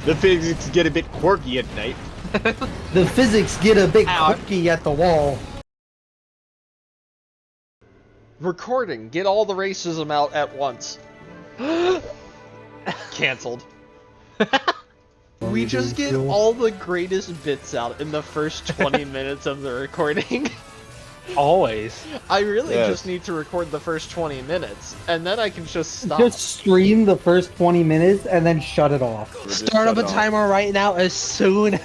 The physics get a bit quirky at night. The physics get a bit quirky at the wall. Recording. Get all the racism out at once. Cancelled. We just get all the greatest bits out in the first 20 minutes of the recording. Always. I really just need to record the first 20 minutes, and then I can just stop. Just stream the first 20 minutes and then shut it off. Start up a timer right now. As soon as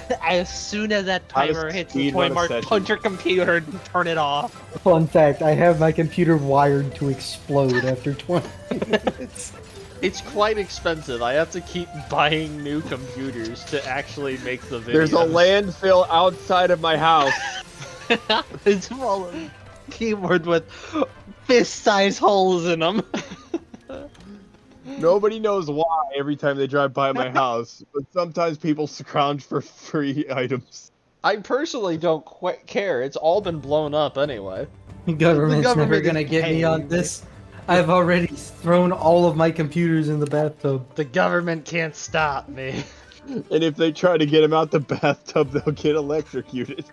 that timer hits the 20 mark, punch your computer and turn it off. Fun fact, I have my computer wired to explode after 20 minutes. It's quite expensive. I have to keep buying new computers to actually make the videos. There's a landfill outside of my house. It's full of keyboards with fist-sized holes in them. Nobody knows why every time they drive by my house, but sometimes people scrounge for free items. I personally don't quite care. It's all been blown up anyway. The government's never gonna get me on this. I've already thrown all of my computers in the bathtub. The government can't stop me. And if they try to get him out the bathtub, they'll get electrocuted.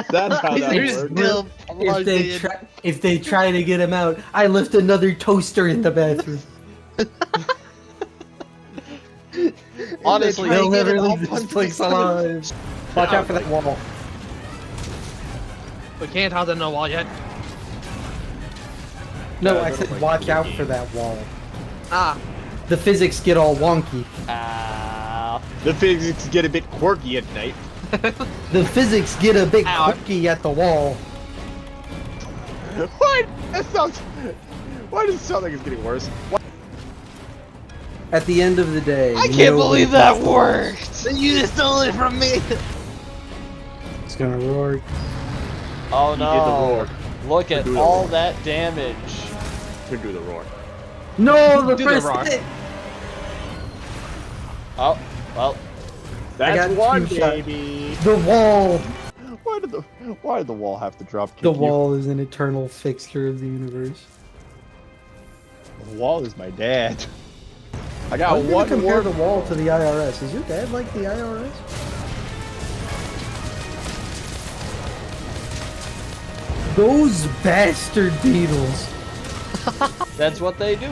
That's how that works. If they try to get him out, I left another toaster in the bathroom. Honestly, they'll never leave this place alive. Watch out for that wall. We can't have no wall yet. No, I said watch out for that wall. Ah. The physics get all wonky. The physics get a bit quirky at night. The physics get a bit quirky at the wall. What? That sounds... Why does it sound like it's getting worse? What? At the end of the day... I can't believe that worked! You just stole it from me! It's gonna roar. Oh You did the roar. no! Look at all that damage. Could do the roar. No, the Do first the roar. hit! Oh, well. That's got one, two shots. baby! The wall! Why did the wall have to drop kick The you? wall is an eternal fixture of the universe. The wall is my dad. I I got was gonna one compare more. the wall to the IRS. Is your dad like the IRS? Those bastard beetles. That's what they do.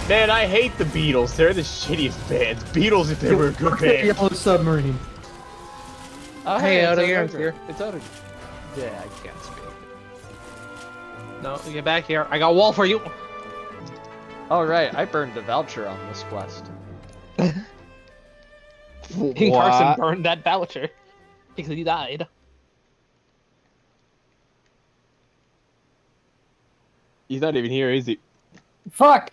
Man, I hate the Beatles. They're the shittiest bands. Beatles, if they were a good band. Yellow Submarine. Oh, Hey, out of it's here. It's out of Yeah, I can't speak. No, get back here. I got a wall for you. Oh, right. I burned a voucher on this quest. King Carson burned that voucher because he died. He's not even here, is he? Fuck!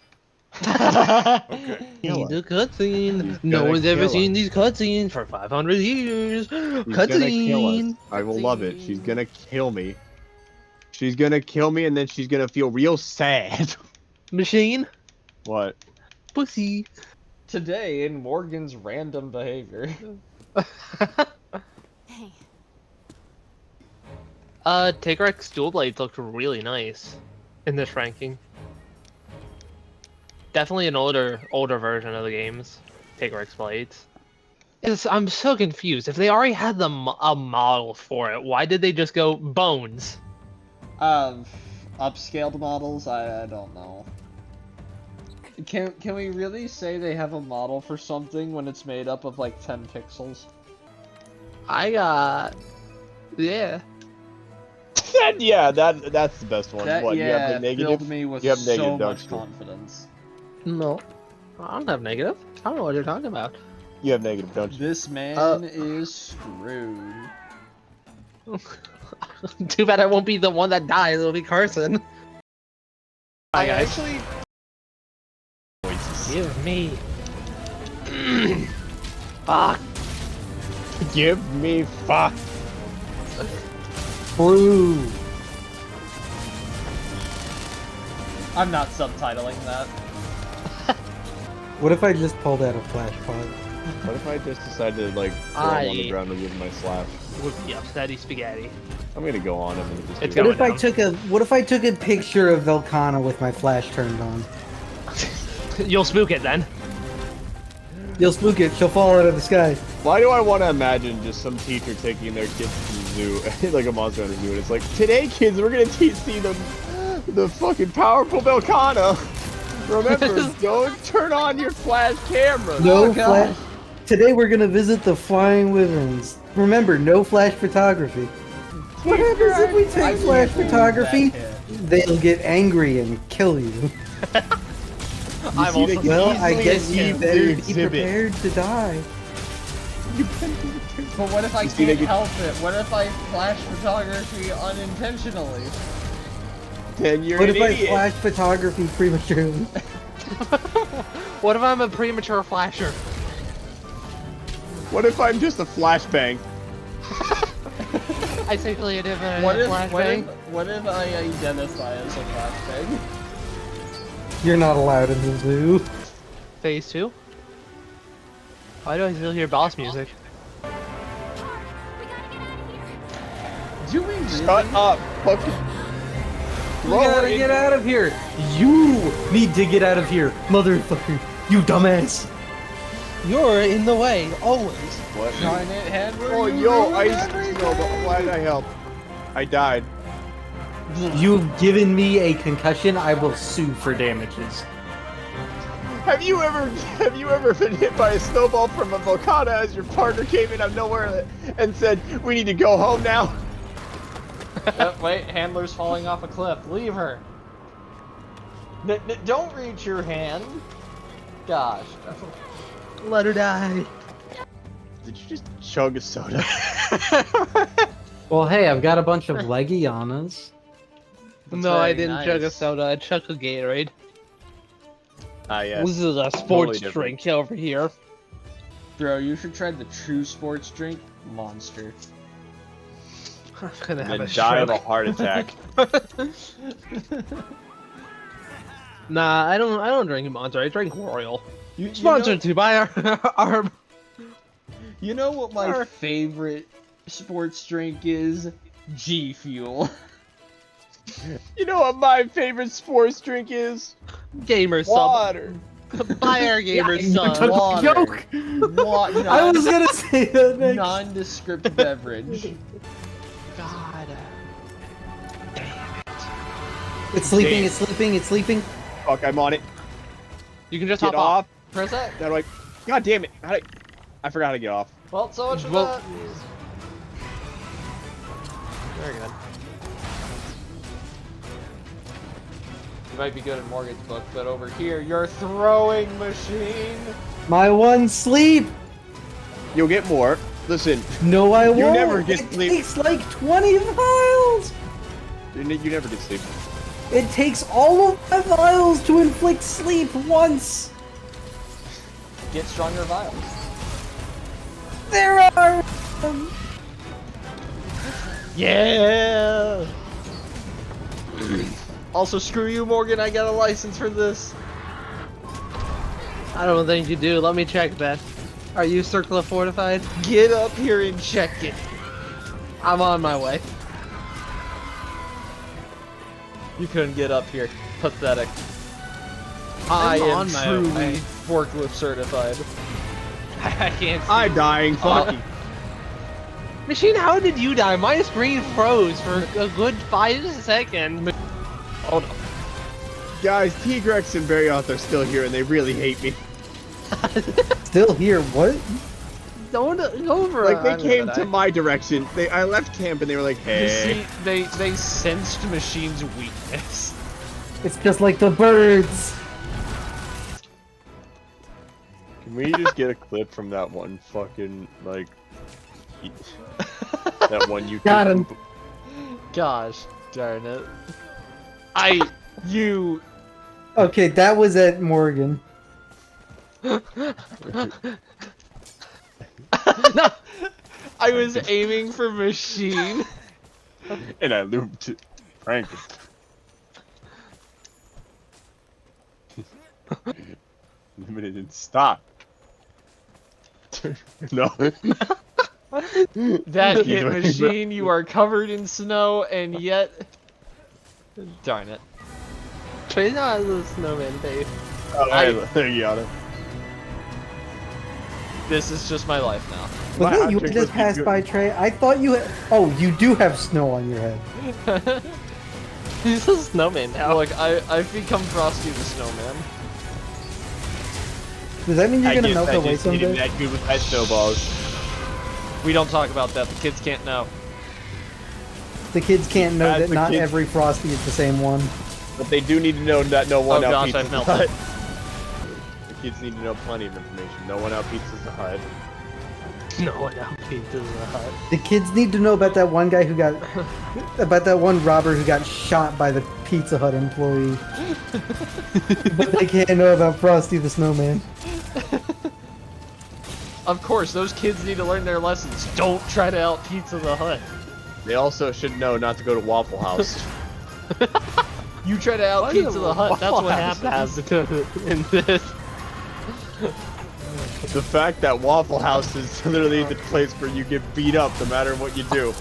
Okay. He's a cutscene. He's No gonna one's ever kill seen these cutscenes for 500 years. She's gonna kill Cutscene. us. I will love it. She's gonna kill me. She's gonna kill me, and then she's gonna feel real sad. Machine. What? Pussy. Today in Morgan's random behavior. Hey, Tigrex dual blades look really nice in this ranking. Definitely an older version of the games. Tigrex blades. I'm so confused. If they already had a model for it, why did they just go bones? Upscaled models? I don't know. Can we really say they have a model for something when it's made up of like 10 pixels? Yeah. Yeah, that's the best one. That, What? yeah, You have the negative? filled me with You have negative, so don't much you? confidence. No. I don't have negative. I don't know what you're talking about. You have negative, don't you? This man is screwed. Too bad I won't be the one that dies. It'll be Carson. I guys. actually... Give me. Fuck. Give me fuck. True. I'm not subtitling that. What if I just pulled out a flash pod? What if I just decided to like throw him on the ground and give him my slash? Would be upsetty spaghetti. I'm gonna go on him and just It's do going it. What if I took a picture of Velcana with my flash turned on? You'll spook it then. You'll spook it. She'll fall out of the sky. Why do I want to imagine just some teacher taking their kids to the zoo, like a Monster Hunter zoo, and it's like, today, kids, we're gonna see the fucking powerful Belcana. Remember, don't turn on your flash camera. No flash. Today we're gonna visit the Flying Wyverns. Remember, no flash photography. What happens if we take flash photography? They'll get angry and kill you. I'm also Well, I guess easily you better be exhibit. prepared to die. But what if I can't help it? What if I flash photography unintentionally? Then you're What an if I idiot. flash photography prematurely? What if I'm a premature flasher? What if I'm just a flashbang? I safely identify What as if, a flashbang. what if I identify as a flashbang? You're not allowed in the zoo. Phase 2? Why do I still hear boss music? Do we really? Shut up, fucking. We gotta get out of here. You need to get out of here, motherfucker. You dumbass. You're in the way, always. What? Darn it, Handler, Oh, you yo, ruined everything. no, but why did I help? I died. You've given me a concussion. I will sue for damages. Have you ever been hit by a snowball from a Volcana as your partner came in out of nowhere and said, "We need to go home now"? Wait, Handler's falling off a cliff. Leave her. Don't reach your hand. Gosh. Let her die. Did you just chug a soda? Well, hey, I've got a bunch of Legianas. No, I very didn't chug a nice. soda. I chugged a Gatorade. Ah, yes. This is a Totally sports different. drink over here. Bro, you should try the true sports drink, Monster. I'm gonna have And a die of a stroke. heart attack. Nah, I don't drink Monster. I drink Royal. You Sponsored to by our You know what my Sure. favorite sports drink is? G Fuel. You know what my favorite sports drink is? gamer sub. Water. Buy our gamer You sub. took the water. joke. I was gonna say that next. Nondescript beverage. God. It's sleeping. Damn. It's sleeping. It's sleeping. Fuck, I'm on it. You can just Get hop off. off. Press that. How do I? God damn it! I forgot how to get off. Well, so much for Well- that. Very good. You might be good in Morgan's book, but over here, your throwing machine. My one sleep. You'll get more. Listen, No, I won't. never get it sleep. takes like 20 vials. you never get sleep. It takes all of my vials to inflict sleep once. Get stronger vials. There are. Yeah. Also, screw you, Morgan. I got a license for this. I don't think you do. Let me check that. Are you Circle of Fortified? Get up here and check it. I'm on my way. You couldn't get up here. Pathetic. I'm I am on my truly way. forklift certified. I can't see. I'm dying. Fuck you. Machine, how did you die? My screen froze for a good 5 seconds. Oh no. Guys, Tigrex and Barryoth are still here, and they really hate me. Still here. What? Don't go for Like it. they I'm came gonna to die. my direction. I left camp, and they were like, You "Hey." see, they sensed Machine's weakness. It's just like the birds. Can we just get a clip from that one fucking like that one you Got him. Gosh darn it. You. Okay, that was at Morgan. No! I was aiming for Machine. and I looped it. Frank. Limited and stop. No. That hit Either way, Machine, you are covered in snow, and yet. Darn it. Trey's not a little snowman face. Oh, there you got it. This is just my life now. Was My that you hot chick just would be passed good. by, Trey? I thought you had... Oh, you do have snow on your head. He's a snowman now. Look, I've become Frosty the Snowman. Does that mean you're gonna melt I away just hit him someday? that good with that snowballs. We don't talk about that. The kids can't know. The kids can't know As that the not kids- every Frosty is the same one. But they do need to know that no one Oh out gosh, Pizza I've the melted. Hut. The kids need to know plenty of information. No one out Pizza the Hut. No one out Pizza Hut. The kids need to know about that one guy who got... about that one robber who got shot by the Pizza Hut employee. But they can't know about Frosty the Snowman. Of course, those kids need to learn their lessons. Don't try to out Pizza the Hut. They also should know not to go to Waffle House. You try to out Pizza the Hut, that's what happens. in this. The fact that Waffle House is literally the place where you get beat up no matter what you do.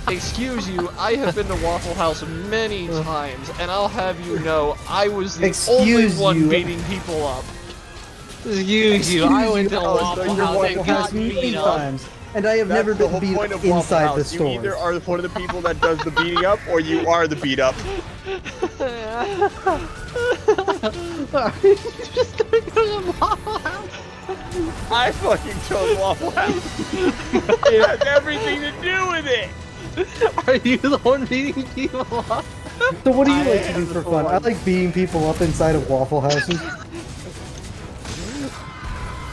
Excuse you, I have been to Waffle House many times, and I'll have you know, I was the Excuse only one you. beating people up. Excuse you, I went to I was Waffle going Your to House Waffle and House got many beat up. times, and I have never That's the been whole beat point up of Waffle inside House. the store. You either are one of the people that does the beating up, or you are the beat up. Just gonna go to Waffle House. I fucking chose Waffle House. It has everything to do with it. Are you the one beating people up? So what do you I like to am do the for fun? one. I like beating people up inside of Waffle Houses.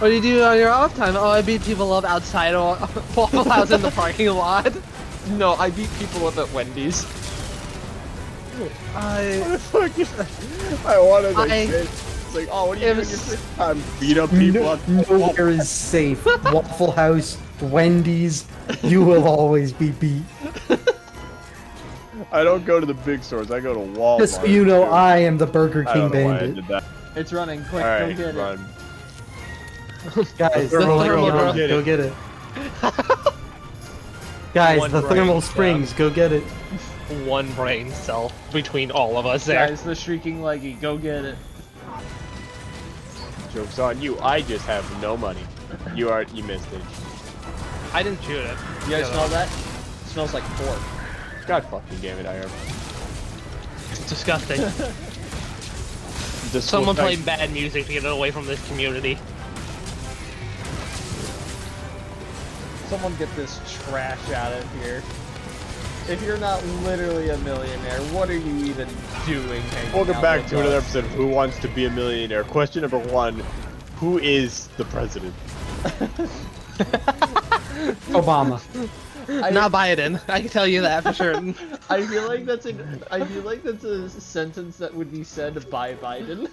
What do you do on your off time? Oh, I beat people up outside of Waffle House in the parking lot. No, I beat people up at Wendy's. I I wanted to I- say, it's like, oh, what are you it doing? was- Your free time? Beat up people up. Nowhere is safe. Waffle House, Wendy's, you will always be beat. I don't go to the big stores. I go to Walmart. Just so you know, dude. I am the Burger I King don't know why I bandit. did that. It's running, quick, All go right, get it. run. Guys, The the thermal thermal drone. drone, go get it. Guys, One the brain thermal cell. springs, go get it. one brain cell between all of us there. Guys, the Shrieking Leggy, go get it. Joke's on you. I just have no money. You missed it. I didn't shoot it. You guys Yeah, smell that? It smells like pork. God fucking damn it, I am. It's disgusting. Just Someone look play like- bad music to get it away from this community. Someone get this trash out of here. If you're not literally a millionaire, what are you even doing hanging Welcome out back with to another us? episode of Who Wants to Be a Millionaire. Question number 1. Who is the president? Obama. Not Biden. I can tell you that for sure. I feel like that's a sentence that would be said by Biden.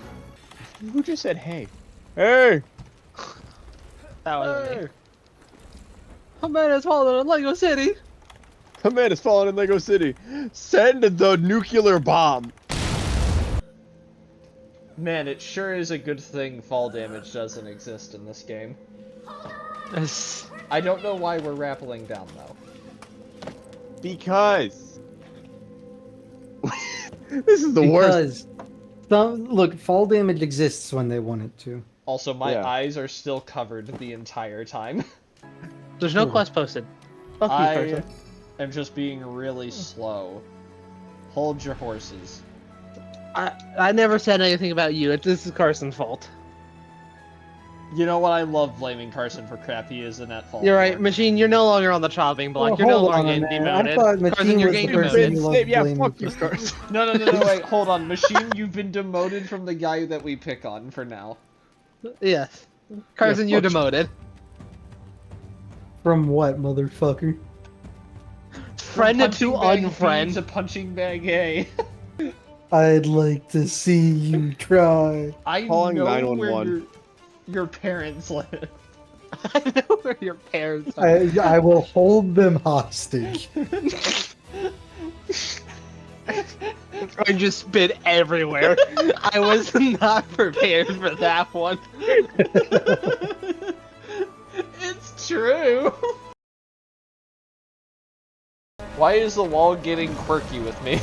Who just said hey? Hey! That was me. A man has fallen in Lego City. A man has fallen in Lego City. Send the nuclear bomb. Man, it sure is a good thing fall damage doesn't exist in this game. It's- I don't know why we're rappelling down though. Because. This is the worst. Because look, fall damage exists when they want it to. Also, my Yeah. eyes are still covered the entire time. There's no quest posted. Fuck you, I Carson. am just being really slow. Hold your horses. I never said anything about you. This is Carson's fault. You know what? I love blaming Carson for crap he is in that fall. You're right, for. Machine. You're no longer on the chopping block. Well, you're no hold longer on a getting minute. I demoted. thought Machine Carson, you're was the getting person demoted. you loved Yeah, blaming. fuck you, Carson. No, wait, hold on. Machine, you've been demoted from the guy that we pick on for now. Yes. Carson, you're fuck you. demoted. From what, motherfucker? Friend From to punching bag B unfriend. to punching bag A. I'd like to see you try. I Calling know 911. where your parents live. I know where your parents are. I will hold them hostage. I just spit everywhere. I was not prepared for that one. It's true. Why is the wall getting quirky with me?